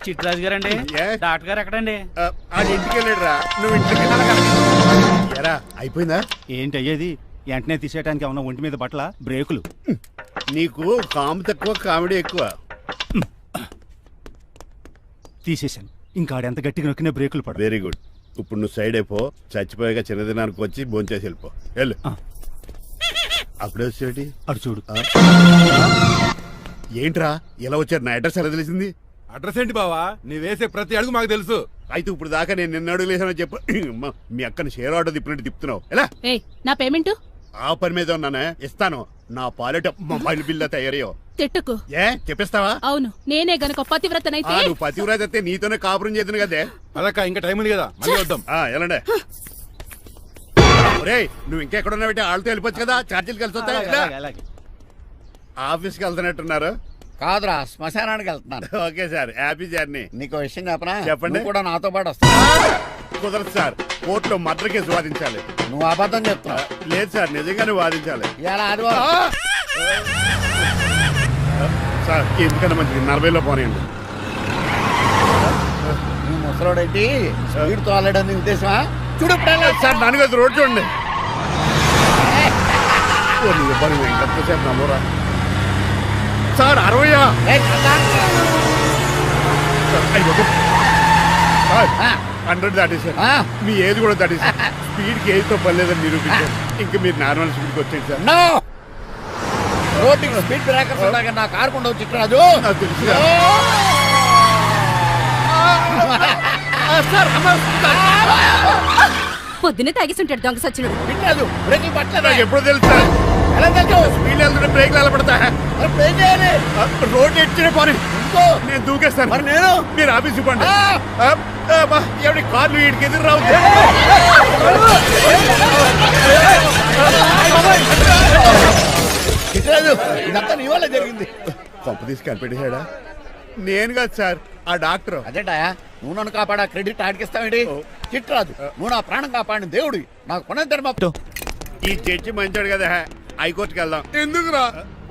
చిట్రాజు గారండి డాక్టర్ గారు ఎక్కడండి? ఆడి ఇంటికి వెళ్ళాడురా, నువ్వు ఇంటికి ఎరా అయిపోయిందా? ఏంటి అయ్యేది? వెంటనే తీసేయడానికి ఏమన్నా ఒంటి మీద బట్టల బ్రేకులు? నీకు కాము తక్కువ కామెడీ ఎక్కువ. తీసేశాను. ఇంకా ఆడెంత గట్టిగా నొక్కినా బ్రేకులు పడ. Very good. ఇప్పుడు నువ్వు సైడ్ అయిపో, చచ్చిపోయాక చిన్నదినానికి వచ్చి భోంచేసి వెళ్ళిపో. వెళ్ళు. అప్పుడే వచ్చేటి అటు చూడు. ఏంట్రా ఇలా వచ్చారు? నా అడ్రస్ ఎలా తెలిసింది? అడ్రస్ ఏంటి బావా? నీ వేసే ప్రతి అడుగు మాకు తెలుసు. అయితే ఇప్పుడు దాకా నేను నిన్న అడుగులేసానని చెప్పు. మీ అక్కని షేర్ ఆర్డర్ తిప్పినట్టు తిప్పుతున్నావు. ఎలా? నా పేమెంట్ ఆ పని మీద ఉన్నానే, ఇస్తాను. నా పాలెట మొబైల్ బిల్లా తయారయ్యో. తిట్టుకు. ఏ చెప్పిస్తావా? అవును, నేనే గనక పతివ్రతనైతే. నువ్వు పతివ్రత అయితే నీతోనే కాపురం చేతును కదే. అదక్క ఇంకా టైం ఉంది కదా, మళ్ళీ వద్దాం. ఎలాండే ఒరేయ్, నువ్వు ఇంకెక్కడున్నా పెట్టి వాళ్ళతో వెళ్ళిపోవచ్చు కదా, ఛార్జీలు కలిసి వస్తాయి. ఆఫీస్కి వెళ్తున్నట్టున్నారు? కాదురా, శ్మశానానికి వెళ్తున్నాను. Okay sir, happy journey. నీకు విషయం చెప్పనా? చెప్పండి. కూడా నాతో పాటు వస్తా. కుదరదు సార్, కోర్టులో మర్డర్ కేసు వాదించాలి. నువ్వు అబద్ధం చెప్తావు. లేదు సార్, నిజంగానే వాదించాలి. ఇలా ఆదివారం సార్ ఎందుకన్నా మంచిది 40లో పోనీయండి. నువ్వు ముసలోడేంటి స్పీడ్ తోలడని ఉద్దేశమా? చూడు సార్ దానికి అది రోడ్ చూడండి. ఎంతసేపు నమ్మరా సార్? 60 100 దాటేశారు. మీ ఏది కూడా దాటేశారు. స్పీడ్కి ఏదితో పర్లేదని నిరూపించారు. ఇంకా మీరు నార్మల్ స్పీడ్కి వచ్చేది సార్. రోడ్డుకి స్పీడ్ బ్రేకర్స్ ఉండగా నా కారు కొండ వచ్చి రాజు. నాకు తెలుసు పొద్దునే తాగిస్తుంటాడు దొంగ సచ్చినుడు. వినలేదు, బ్రేకులు పట్టలేదు. నాకు ఎప్పుడు తెలుసు సార్? ఎలా తెలుసు? స్పీడ్ వెళ్తుంటే బ్రేక్లు ఎలా పడతా? బ్రేక్ చేయాలి. రోడ్డు ఎచ్చిన పోనీ నేను దూకేస్తాను. మరి నేను? మీరు ఆఫీస్ ఇవ్వండి. ఎవరి కార్లు వీడికి ఎదురు రావు. ఇదంతా నీ వల్ల జరిగింది. కొంప తీసి కనిపెట్టేశాడా? నేను కాదు సార్, ఆ డాక్టర్. అదేంటా నువ్వు నన్ను కాపాడా క్రెడిట్ ఆడికిస్తావేంటి? చిట్రాజు, నువ్వు నా ప్రాణం కాపాడిన దేవుడి. నాకు పునర్ధర్మ. ఈ జడ్జి మంచాడు కదా, హైకోర్టుకి వెళ్దాం. ఎందుకురా?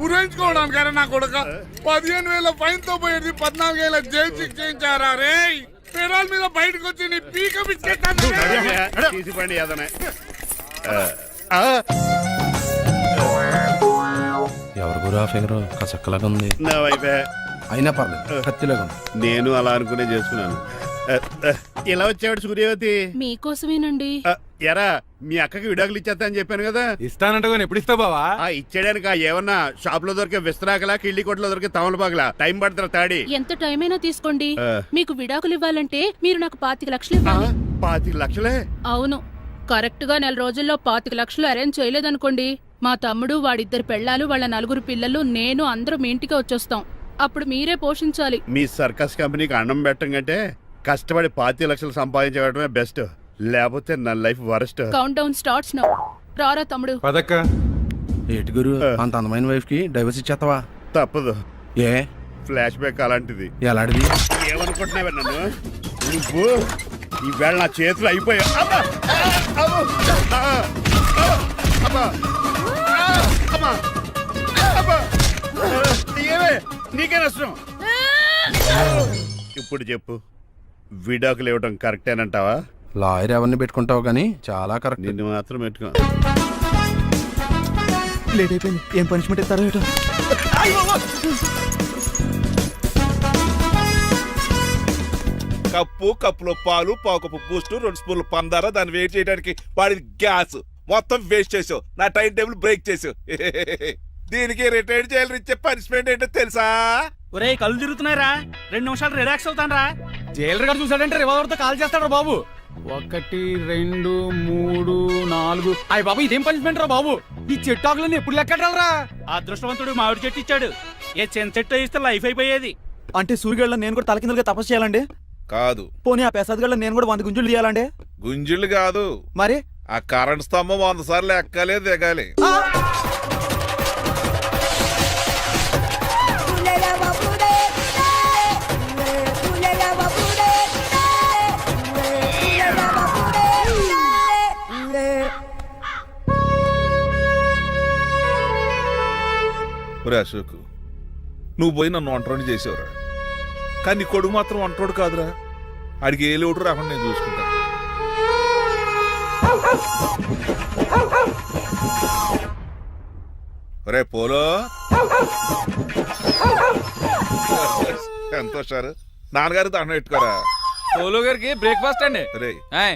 ఉరేంచుకోవడానికైనా నా కొడుక 15,000 ఫైన్ తో పోయేది 14 ఏళ్ళ జైలు శిక్ష చేయించారా రే? పెరాల మీద బయటకు వచ్చి నీ పీక తీసిపండి ఏదనే. ఎవరు గురా ఫిగర్ కసక్కలాగా ఉంది. నా వైపే అయినా పర్లేదు, కత్తిలాగా ఉంది. నేను అలా అనుకునే చేసుకున్నాను. ఇలా వచ్చాడు సూర్యవతి. మీకోసమేనండి. ఎరా, మీ అక్కకి విడాకులు ఇచ్చేస్తా అని చెప్పాను కదా. ఇస్తానంట ఎప్పుడు ఇస్తావు బావా? ఇచ్చేయడానికి ఏమన్నా షాప్ లో దొరికే విస్తరాకలా, కిళ్ళి కొట్లో దొరికే తమలపాకలా టైం పడుతున్నా తాడి. ఎంత టైం అయినా తీసుకోండి. మీకు విడాకులు ఇవ్వాలంటే మీరు నాకు 25 లక్షలు ఇవ్వాలి. 25 లక్షలే? అవును, కరెక్ట్ గా 4 రోజుల్లో 25 లక్షలు అరేంజ్ చేయలేదనుకోండి, మా తమ్ముడు, వాడిద్దరు పెళ్ళాలు, వాళ్ళ 4 పిల్లలు, నేను అందరూ మీ ఇంటికి వచ్చేస్తాం. అప్పుడు మీరే పోషించాలి. మీ సర్కస్ కంపెనీకి అన్నం పెట్టం కంటే కష్టపడి 25 లక్షలు సంపాదించడమే బెస్ట్. లేకపోతే నా life worst. Count down starts now. రారా తమ్ముడు. పదక్క. ఏటి గురు, అంత అందమైన వైఫ్ కి డైవర్స్ ఇచ్చేస్తావా? తప్పదు. ఏ ఫ్లాష్ బ్యాక్ అలాంటిది. ఎలాంటిది? ఏమనుకుంటున్నావే నన్ను నువ్వు? ఈవేళ నా చేతులు అయిపోయా. నీకే నష్టం. ఇప్పుడు చెప్పు, విడాకులు ఇవ్వడం కరెక్టేనంటావా? లాయర్ ఎవరిని పెట్టుకుంటావు కానీ చాలా కరెక్ట్. నిన్ను మాత్రం పెట్టుకో. లేట్ అయిపోయింది. ఏం పనిష్మెంట్ ఇస్తారో ఏటో. కప్పులో పాలు, పావుకప్పు బూస్ట్, 2 స్పూన్లు పందార, దాన్ని వెయిట్ చేయడానికి వాడి గ్యాస్ మొత్తం వేస్ట్ చేసావు. నా టైం టేబుల్ బ్రేక్ చేసావు. దీనికి రిటైర్డ్ జైలు ఇచ్చే పనిష్మెంట్ ఏంటో తెలుసా? ఒరే కళ్ళు తిరుగుతున్నారా? 2 నిమిషాలు రిలాక్స్ అవుతాను రా. జైలర్ గారు చూసాడంటే రివాల్వర్ తో కాల్ చేస్తాడు బాబు. 1 2 3 4. అయ్య బాబు, ఇదేం పనిష్మెంట్ రా బాబు? ఈ చెట్టాకులన్నీ ఎప్పుడు లెక్కడరా? అదృష్టవంతుడు మామిడి చెట్టు ఇచ్చాడు. ఏ చిన్న చెట్టు ఇస్తే లైఫ్ అయిపోయేది. అంటే సూర్యుగళ్ళ నేను కూడా తలకిందులుగా తపస్సు చేయాలండి? కాదు. పోనీ ఆ పెసాద్ నేను కూడా 100 గుంజులు తీయాలండి? గుంజులు కాదు, మరి ఆ కరెంట్ స్తంభం 100 సార్లు ఎక్కాలి, దిగాలి. అశోక్, నువ్వు పోయి నన్ను ఒంటరిని చేసేవరా. కానీ నీ కొడుకు మాత్రం వంటోడు కాదురా. ఆడికి ఏ లోటు రాకుండా నేను చూసుకుంటాను. రే పోలో ఎంత సార్ నాన్నగారు దండం పెట్టుకోరా. పోలో గారికి బ్రేక్ఫాస్ట్ అండి. రే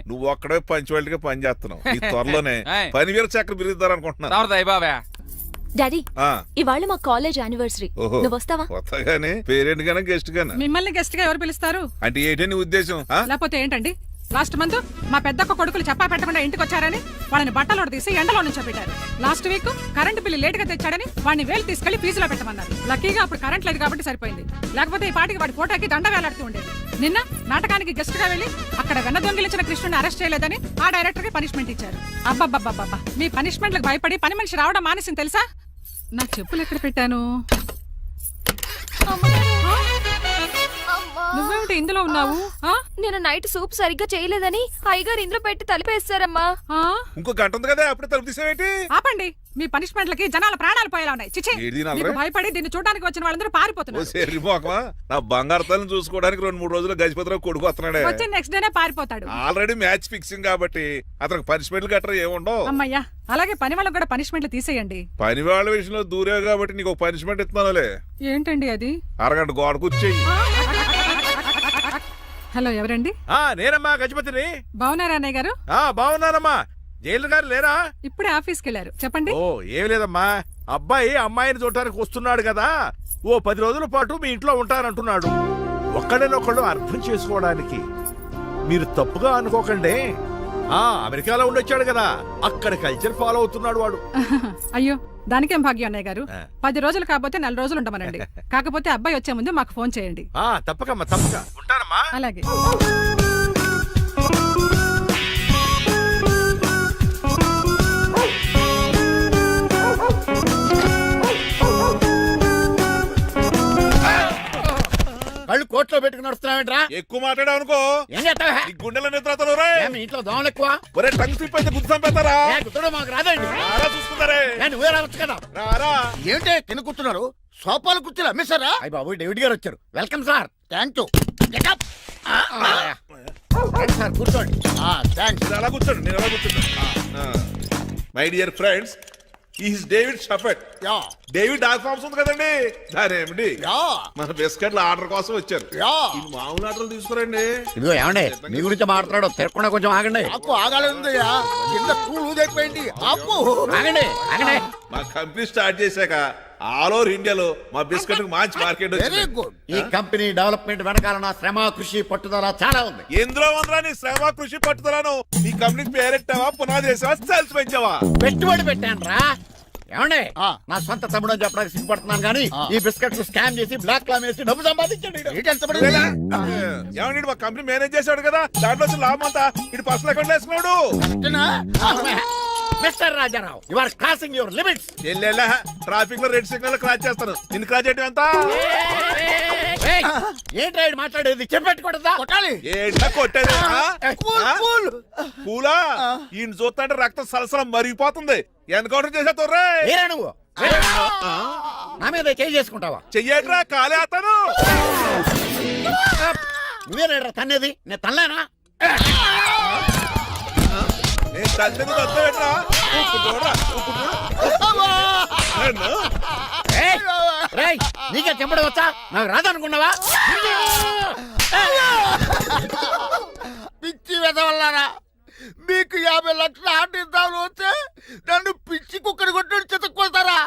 నువ్వు ఒక్కడే పంచువాళ్ళకి పని చేస్తున్నావు. ఈ త్వరలోనే ఏయ్. 10,000 చక్రం బిరుగుతారు అనుకుంటున్నా. బాబా డాడీ ఇవాళ మా కాలేజ్ యానివర్సరీ ఓహో. నువ్వు వస్తావా? కొత్తగానే పేరెంట్ గానే గెస్ట్ గానే మిమ్మల్ని గెస్ట్ గా ఎవరు పిలుస్తారు? అంటే ఏంటి నీ ఉద్దేశం? లేకపోతే ఏంటండి, లాస్ట్ మంత్ మా పెద్దక్క కొడుకులు చెప్పా పెట్టకుండా ఇంటికి వచ్చారని వాళ్ళని బట్టలో తీసి ఎండలో నుంచి పెట్టారు. Last week current bill late గా తెచ్చాడని వాడిని వేలు తీసుకెళ్లి ఫీజులో పెట్టమన్నారు. లక్కీగా అప్పుడు కరెంట్ లేదు కాబట్టి సరిపోయింది, లేకపోతే ఈ పాటికి వాడి ఫోటోకి దండ వేలాడుతూ ఉండేది. నిన్న నాటకానికి గెస్ట్ గా వెళ్లి అక్కడ వెన్న దొంగిలించిన కృష్ణుని అరెస్ట్ చేయలేదని ఆ డైరెక్టర్ కి పనిష్మెంట్ ఇచ్చారు. అబ్బబ్బబ్బబ్బా, మీ పనిష్మెంట్లకు భయపడి పని మనిషి రావడం మానేసింది తెలుసా? నా చెప్పులు ఎక్కడ పెట్టాను? నువ్వేమిటి ఇందులో ఉన్నావు? నేను నైట్ సూప్ సరిగ్గా చేయలేదని అయ్యగారు ఇందులో పెట్టి తలిపేస్తారమ్మా. ఇంకో గంట ఉంది కదా అప్పుడే తలుపు తీసేవేంటి? ఆపండి, మీ పనిష్మెంట్లకి జనాల ప్రాణాలు పోయేలా ఉన్నాయి. చిచి, ఏది నాన్నరా? మీకు భయపడి దీన్ని చూడడానికి వచ్చిన వాళ్ళందరూ ఓ పారిపోతున్నారు. సెర్రి మోకమా, నా బంగారు తల్లిని చూసుకోవడానికి 2-3 రోజులు గజపతిరావు కొడుకు వస్తున్నాడే. వచ్చి నెక్స్ట్ డేనే పారిపోతాడు. ఆల్రెడీ మ్యాచ్ ఫిక్సింగ్ కాబట్టి అతనికి పనిష్మెంట్లు గట్రా ఏముండవు. అమ్మయ్యా, అలాగే పని వాళ్ళకి కూడా పనిష్మెంట్లు తీసేయండి. పని వాళ్ళ విషయంలో దూరే కాబట్టి నీకు ఒక పనిష్మెంట్ ఇస్తున్నానులే. ఏంటండి అది? అరగంట గోడ కూర్చేయి. హలో, ఎవరండి? నేనమ్మా గజపతిని. బాగున్నారా అన్నయ్య గారు? బాగున్నానమ్మా. జైలు గారు లేరా? ఇప్పుడే ఆఫీస్కి వెళ్ళారు. చెప్పండి. ఓ ఏం లేదమ్మా, అబ్బాయి అమ్మాయిని చూడటానికి వస్తున్నాడు కదా, ఓ 10 రోజుల పాటు మీ ఇంట్లో ఉంటానంటున్నాడు. ఒక్కడనొక్కడు అర్థం చేసుకోవడానికి మీరు తప్పుగా అనుకోకండి. అమెరికాలో ఉండొచ్చాడు కదా, అక్కడ కల్చర్ ఫాలో అవుతున్నాడు వాడు. అయ్యో, దానికేం భాగ్యం అన్నయ్య గారు. 10 రోజులు కాకపోతే 4 రోజులు ఉండమనండి. కాకపోతే అబ్బాయి వచ్చే ముందు మాకు ఫోన్ చేయండి. తప్పకమ్మా, తప్పక ఉంటానమ్మా. అలాగే. కళ్ళు కోట్లో పెట్టుకుని వస్తున్నావేంట్రా? ఎక్కువ మాట్లాడావు అనుకో ఏం చేస్తావా? నీ గుండెల నిద్రతలు రే. మీ ఇంట్లో దోమలు ఎక్కువ? ఒరే టంగ్ స్లిప్ అయితే గుర్తు చంపేస్తారా? గుర్తుడు మాకు రాదండి. రారా చూసుకుంటారే. నువ్వే రావచ్చు కదా. రారా. ఏంటే కింద కూర్చున్నారు? సోఫాలు కూర్చుని అమ్మేశారా? అయ్యి బాబు, డేవిడ్ గారు వచ్చారు. Welcome sir. Thank you. Sir కూర్చోండి. థ్యాంక్స్. నేను అలా కూర్చోండి, నేను అలా కూర్చుంటా. My dear friends, is David షఫెట్. డేవిడ్ డాగ్ ఫార్మ్స్ ఉంది కదండి, దానేమిటి మన బిస్కెట్ల ఆర్డర్ కోసం వచ్చారు. ఈ మామూలు ఆర్డర్లు తీసుకురండి. ఇదిగో ఏమండి, మీ గురించి మాట్లాడు, తిరగకుండా కొంచెం ఆగండి. ఆపు, ఆగాలందయ్యా. కింద కూల్ అయిపోయింది. ఆపు, ఆగండి, ఆగండి. మా కంపెనీ స్టార్ట్ చేశాక ఆల్ ఓవర్ ఇండియాలో మా బిస్కెట్ మంచి మార్కెట్ వెరీ గుడ్. ఈ కంపెనీ డెవలప్మెంట్ వెనకాల నా శ్రమ, కృషి, పట్టుదల చాలా ఉంది. ఎందులో ఉందిరా నీ శ్రమ, కృషి, పట్టుదలను? ఈ కంపెనీకి పేరెట్టావా, పునాది వేసావా, సేల్స్ పెంచావా? పెట్టుబడి పెట్టాను రా. ఏమండి, నా సొంత తమ్ముడు అని చెప్పడానికి సిగ్గుపడుతున్నాను కానీ ఈ బిస్కెట్లు స్కామ్ చేసి బ్లాక్ లా వేసి డబ్బు సంపాదించండి. ఏమండి, మా కంపెనీ మేనేజ్ చేశాడు కదా, దాంట్లో లాభం అంతా ఇటు పర్సనల్ అకౌంట్ వేసుకున్నాడు. Mister Rajarao, you are crossing your limits. చెల్లెళ్ళ ట్రాఫిక్ లో రెడ్ సిగ్నల్ క్రాస్ చేస్తాను, నిన్ను క్రాస్ చేయడం ఎంత? ఏంటి రైడ్ మాట్లాడేది? చెప్పెట్టుకూడదా? కొట్టాలి. ఏంటా కొట్టేది? పూలా ఈయన చూస్తుంటే రక్తం సలసలం మరిగిపోతుంది. ఎన్కౌంటర్ చేసే తొర్రే నువ్వు నా మీద చేయి చేసుకుంటావా? చెయ్యట్రా, కాలే అతను. నువ్వేనా తన్నేది? నేను తనలేనా? నేను తల్లి వస్తావేట్రా? నీకే చెప్పడం వచ్చా? నాకు రాదనుకున్నావా? పిచ్చి వెదవల్లారా, మీకు 50 లక్షల ఆర్టిద్దాలు వస్తే నన్ను పిచ్చి కుక్కని కొట్టి చెతక్కుపోతారా?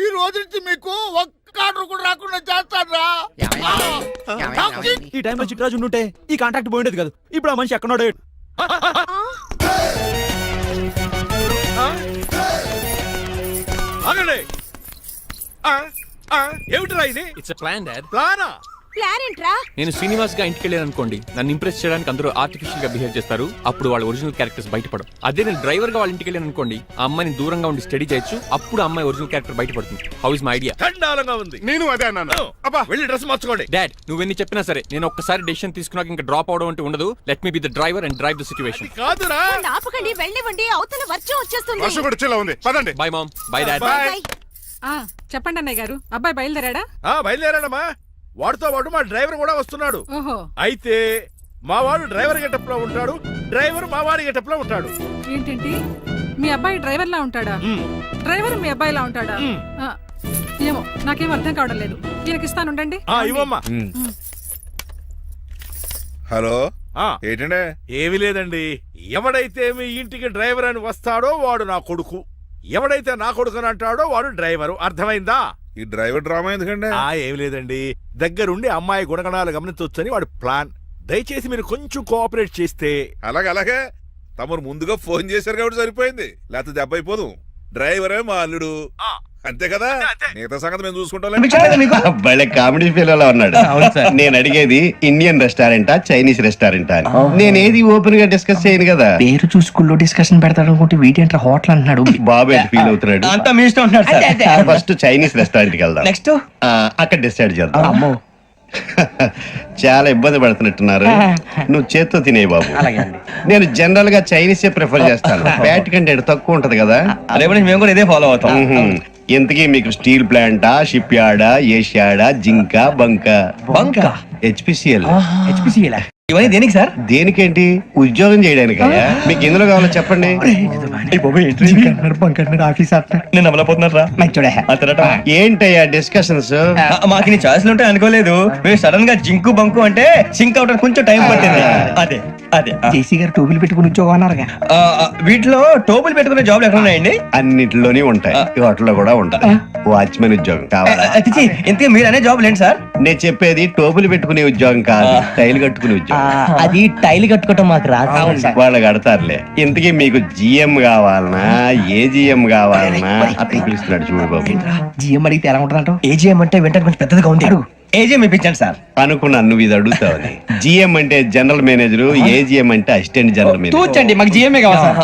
ఈ రోజు నుంచి మీకు ఒక్క ఆర్డర్ కూడా రాకుండా చేస్తారా? ఈ టైంలో చిట్రాజు ఉండుంటే ఈ కాంటాక్ట్ పోయిండేది కదా. ఇప్పుడు ఆ మనిషి ఎక్కడోడే. ఏమిటిరా ఇది? It's plan dad. ప్లానా? ప్లాన్ ఏంట్రా? నేను శ్రీనివాస్ గా ఇంటికి వెళ్ళాను అనుకోండి, నన్ను ఇంప్రెస్ చేయడానికి అందరూ ఆర్టిఫిషియల్ గా బిహేవ్ చేస్తారు. అప్పుడు వాళ్ళ ఒరిజినల్ క్యారెక్టర్స్ బయటపడవు. అదే నేను డ్రైవర్ గా వాళ్ళ ఇంటికి వెళ్ళాను అనుకోండి, ఆ అమ్మాయిని దూరంగా ఉండి స్టడీ చేయొచ్చు. అప్పుడు అమ్మాయి ఒరిజినల్ క్యారెక్టర్ బయటపడుతుంది. How is my idea? చండాలంగా ఉంది. నేను అదే అన్నాను. అబ్బా, వెళ్ళి డ్రెస్ మార్చుకోండి. డాడ్, నువ్వెన్ని చెప్పినా సరే నేను ఒక్కసారి డెసిషన్ తీసుకున్నాక ఇంకా డ్రాప్ అవడం అంటే ఉండదు. Let me be the driver and drive the situation. కాదురా, ఆపకండి, వెళ్ళనివ్వండి. అవతల వర్షం వచ్చేస్తుంది. వర్షం కూడా చిల్ల ఉంది. పదండి. Bye mom, bye dad. చెప్పండి అన్నయ్య గారు, అబ్బాయి బయలుదేరాడా? బయలుదేరాడమ్మా. వాడితో పాటు మా డ్రైవర్ కూడా వస్తున్నాడు. ఓహో అయితే మా వాడు డ్రైవర్ గెటప్ లో ఉంటాడు, డ్రైవర్ మా వాడి గెటప్ లో ఉంటాడు. ఏంటండి మీ అబ్బాయి డ్రైవర్ లా ఉంటాడా? డ్రైవర్ మీ అబ్బాయిలా ఉంటాడా? ఆ, ఏమో నాకేం అర్థం కావడం లేదు. ఈయనకి ఇస్తానుండండి. ఇవ్వమ్మా. హలో ఆ, ఏంటంటే ఏమీ లేదండి. ఎవడైతే మీ ఇంటికి డ్రైవర్ అని వస్తాడో వాడు నా కొడుకు, ఎవడైతే నా కొడుకు అని అంటాడో వాడు డ్రైవరు. అర్థమైందా? ఈ డ్రైవర్ డ్రామా ఎందుకంటే ఏమి లేదండి, దగ్గరుండి అమ్మాయి గుణగణాలు గమనించవచ్చని వాడి ప్లాన్. దయచేసి మీరు కొంచెం కోఆపరేట్ చేస్తే. అలాగే తమరు ముందుగా ఫోన్ చేశారు కాబట్టి సరిపోయింది, లేకపోతే దెబ్బ అయిపోదు. డ్రైవరే మా అల్లుడు, అంతే కదా. మిగతా సంగతి మేము చూసుకుంటాం. భలే కామెడీ ఫీల్ అలా ఉన్నాడు. నేను అడిగేది ఇండియన్ రెస్టారెంటా చైనీస్ రెస్టారెంటా అని. నేనేది ఓపెన్ గా డిస్కస్ చేయను కదా. పేరు చూసుకుల్లో డిస్కషన్ పెడతాడు అనుకుంటే వీటేంట్రా హోటల్ అంటున్నాడు. బాబు ఎట్ ఫీల్ అవుతున్నాడు. అంతా మీ ఇష్టం ఉంటున్నాడు. ఫస్ట్ చైనీస్ రెస్టారెంట్ కి వెళ్దాం. నెక్స్ట్ అక్కడ డిసైడ్ చేద్దాం. అమ్మో చాలా ఇబ్బంది పడుతున్నట్టున్నారు. నువ్వు చేత్తో తినే బాబు. నేను జనరల్ గా చైనీస్ ప్రిఫర్ చేస్తాను. ఫ్యాట్ కంటెంట్ తక్కువ ఉంటది కదా. మేము కూడా ఇదే ఫాలో అవుతాం. ఇంతకీ మీకు స్టీల్ ప్లాంటా, షిప్ యార్డా, ఏషియాడా, జింక, బంకా? హెచ్పిసిఎల్. ఇవన్నీ దేనికి సార్? దేనికేంటి? ఉద్యోగం చేయడానికి. మీకు ఎందులో కావాలో చెప్పండి. నేను అమలపోతున్నారా? ఏంటయ్యా డిస్కషన్స్? మాకు నీ ఛాయిస్లు ఉంటాయి అనుకోలేదు. మీరు సడన్ గా జింకు బంకు అంటే సింక్ అవడానికి కొంచెం టైం పట్టింది. అదే అదే జేసీ గారు టోపులు పెట్టుకుని ఉద్యోగం అన్నారుగా. వీటిలో టోపులు పెట్టుకునే జాబ్లు ఎక్కడ ఉన్నాయండి? అన్నిటిలోనే ఉంటాయి, వాటిలో కూడా ఉంటాయి. వాచ్మెన్ ఉద్యోగం కావాలా? ఇంతకీ మీరు అనే జాబ్ ఏంటి సార్? నేను చెప్పేది టోపులు పెట్టుకునే ఉద్యోగం కాదు, టైల్ కట్టుకునే ఉద్యోగం. అది టైల్ కట్టుకోవటం మాకు రాదు. వాళ్ళు కడతారులే. ఇంతకీ మీకు జిఎం కావాలనా, ఏజిఎం కావాలనా? అతను పిలుస్తున్నాడు చూడు బాబు. జిఎం అడిగితే ఎలా ఉంటుందంట? ఏజిఎం అంటే వెంటనే కొంచెం పెద్దదిగా ఉంది. ఏజిఎం ఇప్పించండి సార్. అనుకున్నాను నువ్వు ఇది అడుగుతావని. జిఎం అంటే జనరల్ మేనేజర్, ఏజిఎం అంటే అసిస్టెంట్ జనరల్ మేనేజర్. తూచండి, మాకు జిఎంఏ కావాలి సార్.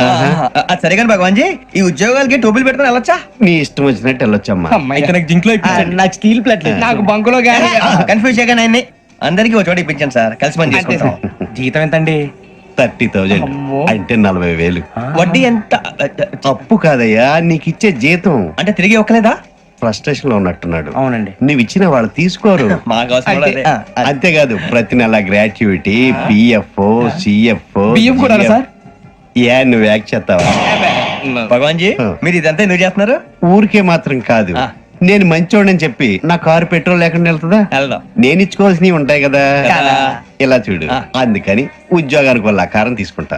అది సరే కానీ భగవాన్ జీ, ఈ ఉద్యోగాలకి టోపులు పెట్టుకుని వెళ్ళొచ్చా? నీ ఇష్టం వచ్చినట్టు వెళ్ళొచ్చమ్మా. నాకు జింక్ లో నాకు స్టీల్ ప్లేట్, నాకు బంకులో కన్ఫ్యూజ్ చేయగానే ఆయన్ని అందరికి ఒక చోట ఇప్పించండి సార్, కలిసి పని చేసుకుంటాం. జీతం ఎంతండి? 30,000 అంటే 40,000. వడ్డీ ఎంత? అప్పు కాదయ్యా, నీకు ఇచ్చే జీతం. అంటే తిరిగి ఒక్కలేదా? ఫ్రస్ట్రేషన్ లో ఉన్నట్టున్నాడు. అవునండి. నువ్వు ఇచ్చిన వాళ్ళు తీసుకోరు. మాకు అవసరం లేదు. అంతేకాదు ప్రతి నెల గ్రాట్యుటీ, పిఎఫ్, సిఎఫ్. బియ్యం కూడా సార్? ఏ నువ్వు యాక్ట్ చేస్తావా? భగవాన్ జీ, మీరు ఇదంతా ఎందుకు చేస్తున్నారు? ఊరికే మాత్రం కాదు, నేను మంచోడని చెప్పి నా కారు పెట్రోల్ లేకుండా వెళ్తుందా? నేను ఇచ్చుకోవాల్సినవి ఉంటాయి కదా. ఇలా చూడు, అందుకని ఉద్యోగానికి వాళ్ళ ఆకారం తీసుకుంటా.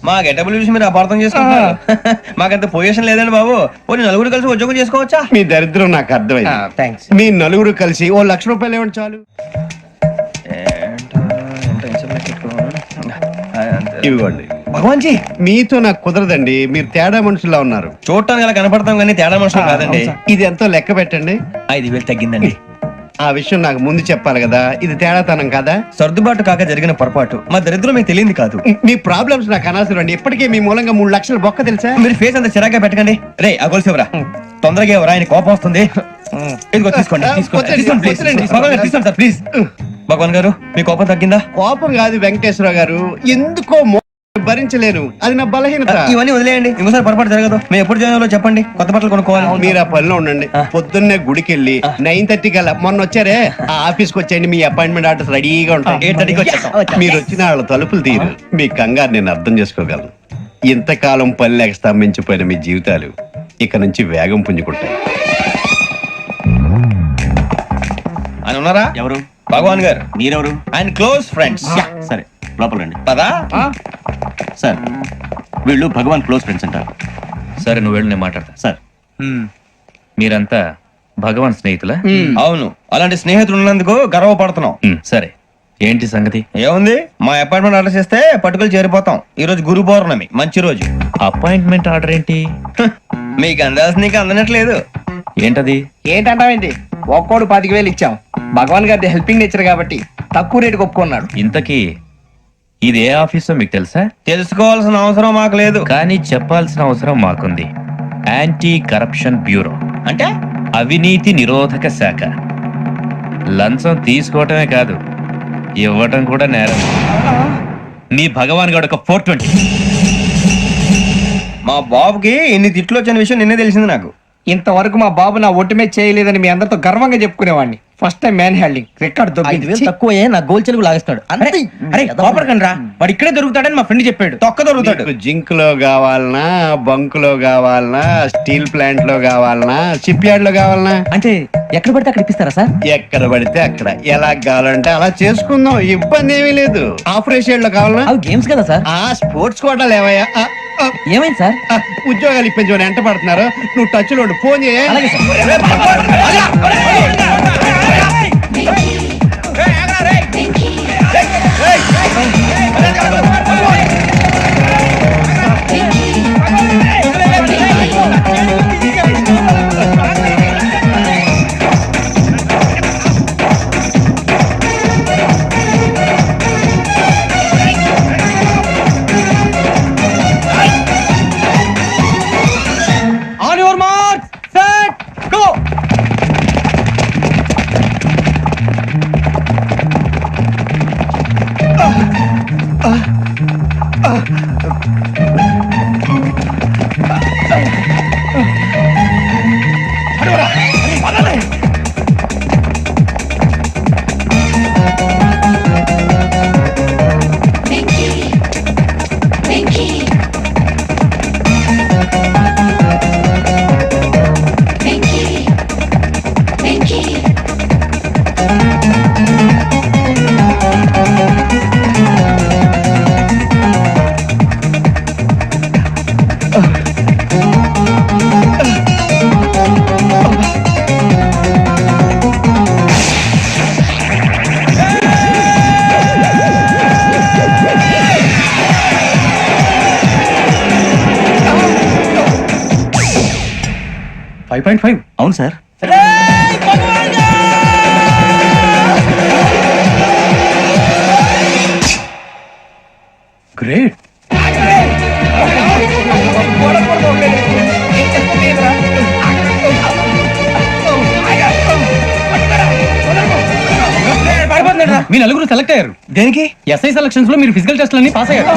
మా గెటబుల్ చూసి మీరు అపార్థం చేసుకుంటారు. మాకంత పొజిషన్ లేదండి బాబు. పోనీ నలుగురు కలిసి ఉద్యోగం చేసుకోవచ్చా? మీ దరిద్రం నాకు అర్థమైంది. మీ నలుగురు కలిసి ఓ 1,00,000 రూపాయలు ఇవ్వండి చాలు. ఇవ్వండి. భగవాన్ జీ, మీతో నాకు కుదరదండి, మీరు తేడా మనుషుల్లా ఉన్నారు. చూడటానికి అలా కనపడతాం కానీ తేడా మనుషులు కాదండి. ఇది ఎంతో లెక్క పెట్టండి. 5,000 తగ్గిందండి. ఆ విషయం నాకు ముందు చెప్పాలి కదా, ఇది తేడాతనం కదా. సర్దుబాటు కాక జరిగిన పొరపాటు. మా దరిద్రం మీకు తెలియదు కాదు. మీ ప్రాబ్లమ్స్ నాకు అనవసరం అండి. ఇప్పటికే మీ మూలంగా 3,00,000 బొక్క తెలుసా? మీరు ఫేస్ అంత చిరాగ్గా పెట్టకండి. రే ఆ గొలుసు ఎవరా? తొందరగా ఎవరా, ఆయన కోపం వస్తుంది. ఇదిగో తీసుకోండి, తీసుకోండి సార్ ప్లీజ్. భగవాన్ గారు, మీ కోపం తగ్గిందా? కోపం కాదు వెంకటేశ్వరరావు గారు, ఎందుకో భరించలేను, అది నా బలహీనత. ఇవన్నీ వదిలేయండి, ఇంకోసారి పొరపాటు జరగదు. మేము ఎప్పుడు జాయిన్ చెప్పండి, కొత్త బట్టలు కొనుక్కోవాలి. మీరు ఆ పనిలో ఉండండి. పొద్దున్నే గుడికి వెళ్ళి 9:30 కల్లా, మొన్న వచ్చారే ఆ ఆఫీస్కి వచ్చేయండి, మీ అపాయింట్మెంట్ ఆర్డర్స్ రెడీగా ఉంటాయి. 8:30కి వచ్చేస్తాం. మీరు వచ్చిన వాళ్ళ తలుపులు తీరు. మీ కంగారు నేను అర్థం చేసుకోగలను. ఇంతకాలం పని లేక స్తంభించిపోయిన మీ జీవితాలు ఇక నుంచి వేగం పుంజుకుంటాయి. ఆయన ఉన్నారా? ఎవరు? భగవాన్ గారు. మీరెవరు? ఆయన క్లోజ్ ఫ్రెండ్స్. సరే లోపల రండి. పదా సార్, వీళ్ళు భగవాన్ క్లోజ్ ఫ్రెండ్స్ అంటారు. సరే నువ్వు వెళ్ళి నేను మాట్లాడతా. సార్, మీరంతా భగవాన్ స్నేహితులా? అవును, అలాంటి స్నేహితులు ఉన్నందుకు గర్వపడుతున్నాం. సరే, ఏంటి సంగతి? ఏముంది, మా అపాయింట్మెంట్ ఆర్డర్ చేస్తే పట్టుకులు చేరిపోతాం. ఈ రోజు గురు పౌర్ణమి, మంచి రోజు. అపాయింట్మెంట్ ఆర్డర్ ఏంటి? మీకు అందాల్సి నీకు అందనట్లేదు. ఏంటది? ఏంటంటావేంటి? ఒక్కోడు 25,000 ఇచ్చాం. భగవాన్ గారి హెల్పింగ్ నేచర్ కాబట్టి తక్కువ రేటుకి ఒప్పుకున్నాడు. ఇంతకీ ఇది ఏ ఆఫీసో మీకు తెలుసా? తెలుసుకోవాల్సిన అవసరం మాకు లేదు, కానీ చెప్పాల్సిన అవసరం మాకుంది. యాంటీ కరప్షన్ బ్యూరో అంటే అవినీతి నిరోధక శాఖ. లంచం తీసుకోవటమే కాదు, ఇవ్వటం కూడా నేరం. మీ భగవాన్ గారు ఒక 420. మా బాబుకి ఇన్ని తిట్లు వచ్చిన విషయం నిన్నే తెలిసింది నాకు. ఇంతవరకు మా బాబు నా ఒట్టుమే చేయలేదని మీ అందరితో గర్వంగా చెప్పుకునేవాడిని. First time man handing record దొబ్బింది. తక్కువ నా గోల్ చెలుగు లాగేస్తాడు. అరే కోపడకండి రా, వాడు ఇక్కడే దొరుకుతాడని మా ఫ్రెండ్ చెప్పాడు. తొక్క దొరుకుతాడు. జింక్ లో కావాలనా, బంక్ లో కావాలనా, స్టీల్ ప్లాంట్ లో కావాలనా, షిప్ యార్డ్ లో కావాలనా? అంటే ఎక్కడ పడితే అక్కడ ఇప్పిస్తారా సార్? ఎక్కడ పడితే అక్కడ, ఎలా కావాలంటే అలా చేసుకుందాం, ఇబ్బంది ఏమీ లేదు. ఆపరేషన్ లో కావాలనా? అవి గేమ్స్ కదా సార్. ఆ స్పోర్ట్స్ కోటాలు ఏమయ్యా? ఏమైంది సార్? ఉద్యోగాలు ఇప్పించమని ఎంట పడుతున్నారు. నువ్వు టచ్ లో ఉండు, ఫోన్ చేయ. On your mark, set, go. అవును సార్. గ్రేట్. మీ నలుగురు సెలెక్ట్ అయ్యారు. దేనికి? ఎస్ఐ సెలక్షన్స్ లో మీరు ఫిజికల్ టెస్ట్ అన్ని పాస్ అయ్యారు.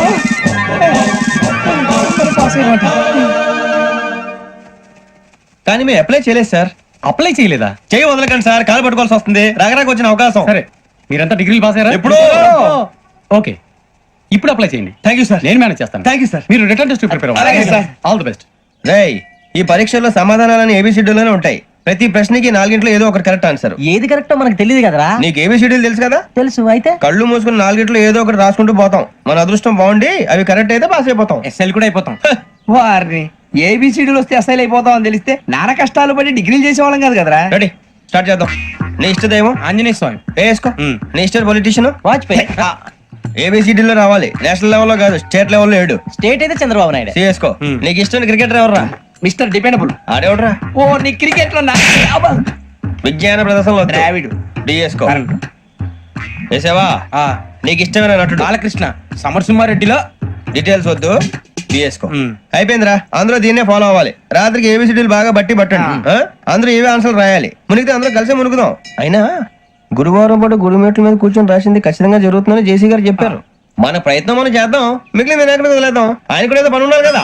కానీ మేము అప్లై చేయలేదు సార్. అప్లై చేయలేదా? చేయి వదలకండి సార్, కాలు పట్టుకోవాల్సి వస్తుంది. రాగరాకు వచ్చిన అవకాశం. సరే, మీరంతా డిగ్రీలు పాస్ అయ్యారా? ఎప్పుడు? ఓకే, ఇప్పుడు అప్లై చేయండి. థ్యాంక్ యూ సార్, నేను మేనేజ్ చేస్తాను. Thank you sir. మీరు రిటర్న్ టెస్ట్ ప్రిపేర్ అవ్వాలి. All the best. రేయ్, ఈ పరీక్షల్లో సమాధానాలని ఏబిసిడ్యూల్లోనే ఉంటాయి. ప్రతి ప్రశ్నకి 4 ఏదో ఒకటి కరెక్ట్ ఆన్సర్. ఏది కరెక్టో మనకు తెలియదు కదరా. నీకు ఏబిసిడ్యూల్ తెలుసు కదా? తెలుసు. అయితే కళ్ళు మూసుకుని 4 ఏదో ఒకటి రాసుకుంటూ పోతాం. మన అదృష్టం బాగుండి అవి కరెక్ట్ అయితే పాస్ అయిపోతాం. ఎస్ఎల్ కూడా అయిపోతాం. వారిని ఏబిసిడీలు వస్తే అసైల్ అయిపోతాం అని తెలిస్తే నాన్న కష్టాలు పడి డిగ్రీలు చేసేవాళ్ళం కాదు కదరా. రెడీ, స్టార్ట్ చేద్దాం. నీ ఇష్టదేమో ఆంజనేయ స్వామి. వేసుకో. నీ ఇష్ట పొలిటీషియన్ వాజ్పేయి. ఏబిసిడీలో రావాలి, నేషనల్ లెవెల్లో కాదు, స్టేట్ లెవెల్లో 7. స్టేట్ అయితే చంద్రబాబు నాయుడు. సిఎస్కో. నీకు ఇష్టం క్రికెటర్ ఎవర్రా? Mister dependable. ఆడేవడరా? ఓ, నీ క్రికెట్ లో విజ్ఞాన ప్రదర్శనలో ద్రావిడు. డిఎస్కో. వేసావా? నీకు ఇష్టమైన నటుడు? బాలకృష్ణ. సమర్సింహారెడ్డిలో డీటెయిల్స్ వద్దు, బిఎస్కో. అయిపోయిందిరా, అందరూ దీన్నే ఫాలో అవ్వాలి. రాత్రికి ఏబిసిడీలు బాగా బట్టి పట్టండి. అందరూ ఏవే ఆన్సర్లు రాయాలి. మునిగితే అందరూ కలిసి మునుగుదాం. అయినా గురువారం పాటు గురుమేట్ల మీద కూర్చొని రాసింది ఖచ్చితంగా జరుగుతుందని జేసీ గారు చెప్పారు. మన ప్రయత్నం మనం చేద్దాం, మిగిలిన వినాయకుడికి వదిలేద్దాం. ఆయన కూడా ఏదో పని ఉన్నారు కదా.